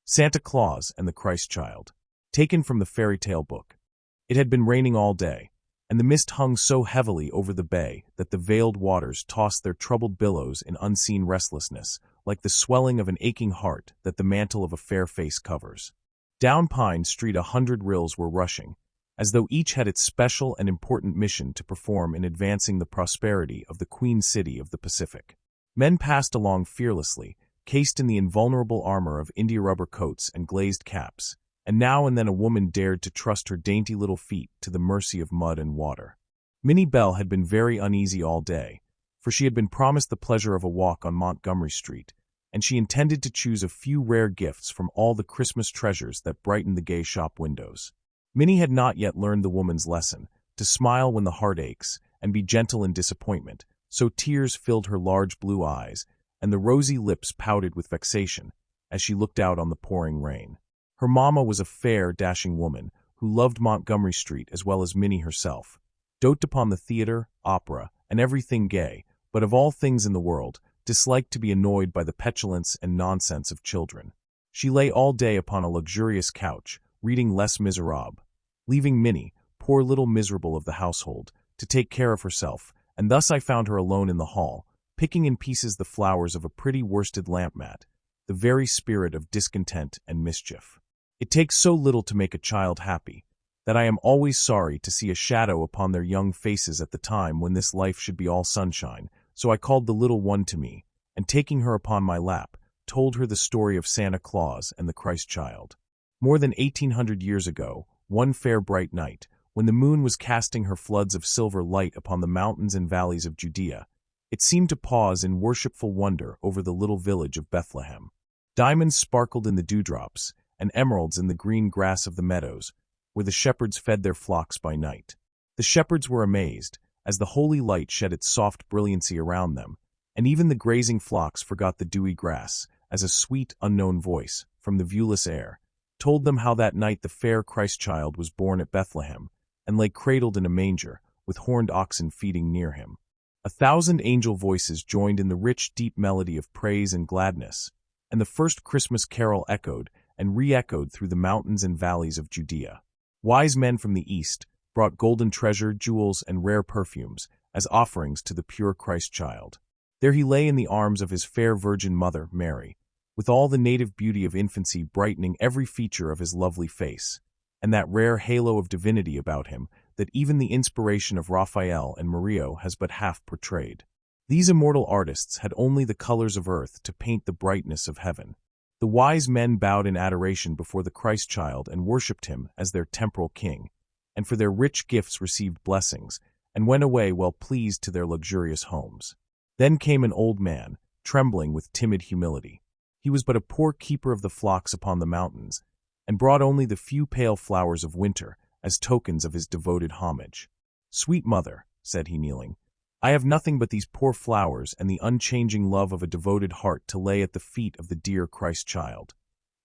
Santa Claus and the Christ Child. Taken from the fairy tale book. It had been raining all day, and the mist hung so heavily over the bay that the veiled waters tossed their troubled billows in unseen restlessness, like the swelling of an aching heart that the mantle of a fair face covers. Down Pine Street 100 rills were rushing, as though each had its special and important mission to perform in advancing the prosperity of the Queen City of the Pacific. Men passed along fearlessly, cased in the invulnerable armor of india-rubber coats and glazed caps, and now and then a woman dared to trust her dainty little feet to the mercy of mud and water. Minnie Bell had been very uneasy all day, for she had been promised the pleasure of a walk on Montgomery Street, and she intended to choose a few rare gifts from all the Christmas treasures that brightened the gay shop windows. Minnie had not yet learned the woman's lesson, to smile when the heart aches, and be gentle in disappointment, so tears filled her large blue eyes, and the rosy lips pouted with vexation, as she looked out on the pouring rain. Her mamma was a fair, dashing woman, who loved Montgomery Street as well as Minnie herself, doted upon the theater, opera, and everything gay, but of all things in the world, disliked to be annoyed by the petulance and nonsense of children. She lay all day upon a luxurious couch, reading Les Miserables, leaving Minnie, poor little miserable of the household, to take care of herself, and thus I found her alone in the hall, picking in pieces the flowers of a pretty worsted lamp mat, the very spirit of discontent and mischief. It takes so little to make a child happy, that I am always sorry to see a shadow upon their young faces at the time when this life should be all sunshine, so I called the little one to me, and taking her upon my lap, told her the story of Santa Claus and the Christ Child. More than 1800 years ago, one fair bright night, when the moon was casting her floods of silver light upon the mountains and valleys of Judea, it seemed to pause in worshipful wonder over the little village of Bethlehem. Diamonds sparkled in the dewdrops, and emeralds in the green grass of the meadows, where the shepherds fed their flocks by night. The shepherds were amazed, as the holy light shed its soft brilliancy around them, and even the grazing flocks forgot the dewy grass, as a sweet, unknown voice, from the viewless air, told them how that night the fair Christ Child was born at Bethlehem, and lay cradled in a manger, with horned oxen feeding near him. 1,000 angel voices joined in the rich, deep melody of praise and gladness, and the first Christmas carol echoed and re-echoed through the mountains and valleys of Judea. Wise men from the east brought golden treasure, jewels, and rare perfumes as offerings to the pure Christ Child. There he lay in the arms of his fair virgin mother, Mary, with all the native beauty of infancy brightening every feature of his lovely face, and that rare halo of divinity about him that even the inspiration of Raphael and Murillo has but half portrayed. These immortal artists had only the colors of earth to paint the brightness of heaven. The wise men bowed in adoration before the Christ Child and worshipped him as their temporal king, and for their rich gifts received blessings, and went away well pleased to their luxurious homes. Then came an old man, trembling with timid humility. He was but a poor keeper of the flocks upon the mountains, and brought only the few pale flowers of winter as tokens of his devoted homage. "Sweet mother," said he kneeling, "I have nothing but these poor flowers and the unchanging love of a devoted heart to lay at the feet of the dear Christ Child.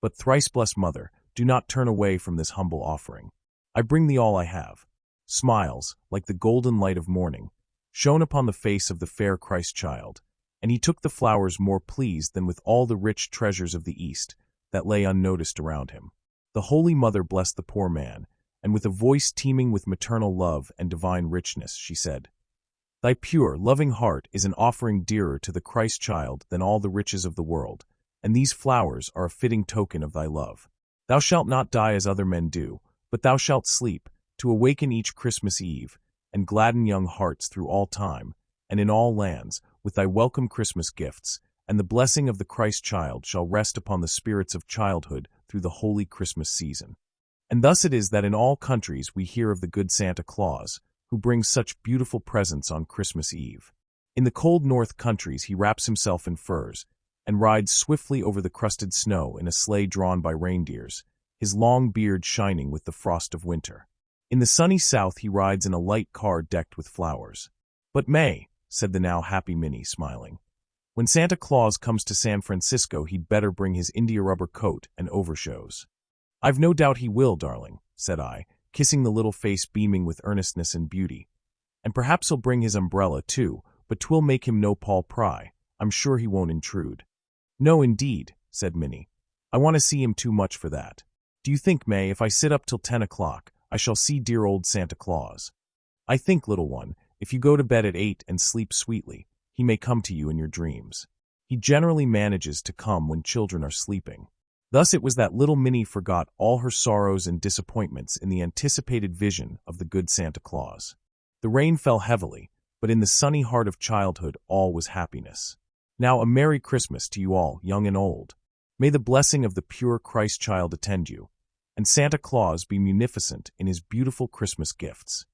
But thrice blessed mother, do not turn away from this humble offering. I bring thee all I have." Smiles, like the golden light of morning, shone upon the face of the fair Christ Child, and he took the flowers more pleased than with all the rich treasures of the East that lay unnoticed around him. The Holy Mother blessed the poor man, and with a voice teeming with maternal love and divine richness, she said, "Thy pure, loving heart is an offering dearer to the Christ Child than all the riches of the world, and these flowers are a fitting token of thy love. Thou shalt not die as other men do, but thou shalt sleep, to awaken each Christmas Eve, and gladden young hearts through all time, and in all lands, with thy welcome Christmas gifts, and the blessing of the Christ Child shall rest upon the spirits of childhood through the holy Christmas season." And thus it is that in all countries we hear of the good Santa Claus, who brings such beautiful presents on Christmas Eve. In the cold north countries he wraps himself in furs, and rides swiftly over the crusted snow in a sleigh drawn by reindeers, his long beard shining with the frost of winter. In the sunny south he rides in a light car decked with flowers. "But May," said the now happy Minnie, smiling, "when Santa Claus comes to San Francisco he'd better bring his india-rubber coat and overshoes." "I've no doubt he will, darling," said I, kissing the little face beaming with earnestness and beauty. "And perhaps he'll bring his umbrella, too, but 'twill make him no Paul Pry. I'm sure he won't intrude." "No, indeed," said Minnie. I want to see him too much for that. Do you think, May, if I sit up till 10 o'clock, I shall see dear old Santa Claus? I think, little one, if you go to bed at 8 and sleep sweetly, he may come to you in your dreams. He generally manages to come when children are sleeping. Thus it was that little Minnie forgot all her sorrows and disappointments in the anticipated vision of the good Santa Claus. The rain fell heavily, but in the sunny heart of childhood all was happiness. Now a Merry Christmas to you all, young and old. May the blessing of the pure Christ child attend you, and Santa Claus be munificent in his beautiful Christmas gifts.